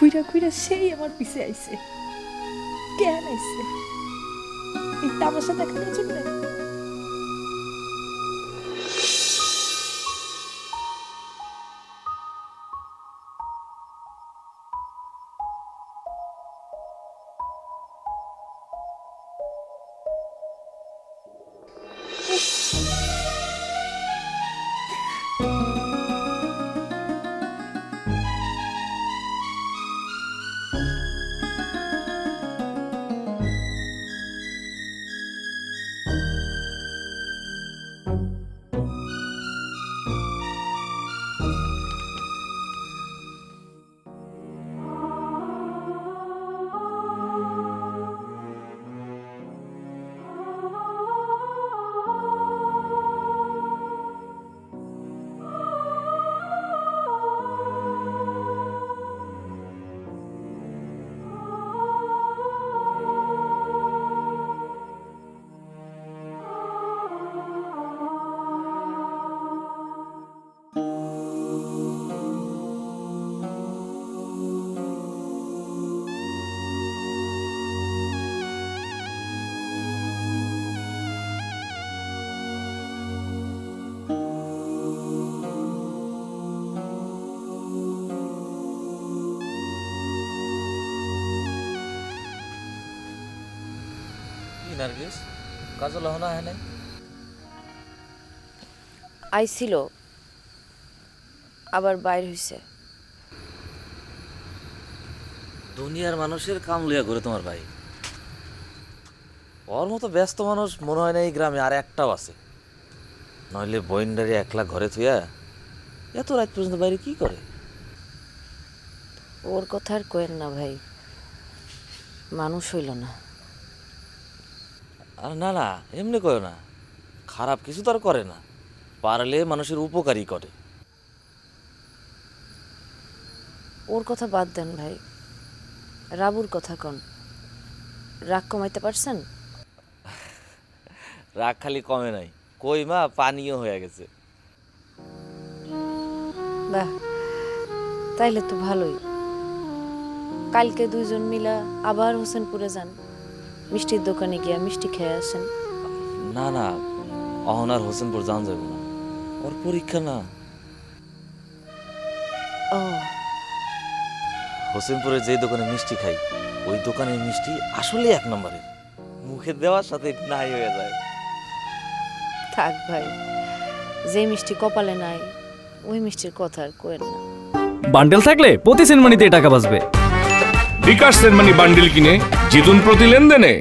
ঘুইরা ঘুইরা সেই আমার পিছে আইছে। কেন আইছে? এই তামাশা দেখানোর জন্য? নার্গিস, কাজল হনা হয় নাই? আইছিল, আবার বাইর হইছে। দুনিয়ার মানুষের কাম লইয়া ঘুরে তোমার ভাই। ওর মতো ব্যস্ত মানুষ মনে হয় না এই গ্রামে আর একটাও আছে। নইলে বইন্ডারি একলা ঘরে থুয়া এত রাত পর্যন্ত বাইরে কি করে? ওর কথা আর কয়েন না ভাই, মানুষ হইল না। আর না না, এমনি কয় না, খারাপ কিছু তো আর করে না, পারলে মানুষের উপকারই করে। ওর কথা বাদ দেন ভাই, রাবুর কথা কন। রাগ কমাইতে পারছেন? রাগ খালি কমে নাই, কই মা পানিও হয়ে গেছে। বাহ, তাইলে তো ভালোই। কালকে দুইজন মিলা আবার হোসেনপুরে যান, মিষ্টির দোকানে গিয়া মিষ্টি খেয়ে আসেন। না না, অহন আর হোসেনপুর যান যাবো না, ওর পরীক্ষা না। ও, হোসেনপুরে যে দোকানে মিষ্টি খাই, ওই দোকানের মিষ্টি আসলে এক নম্বরের, মুখে দেওয়ার সাথে নাই হয়ে যায়। থাক ভাই, যে মিষ্টি কপালে নাই ওই মিষ্টির কথা আর কয়েন না। বান্ডেল থাকলে প্রতি সেনমানিতে টাকা বাঁচবে। বিকাশ সেনমানি বান্ডেল কিনে জিতুন প্রতি লেনদেনে।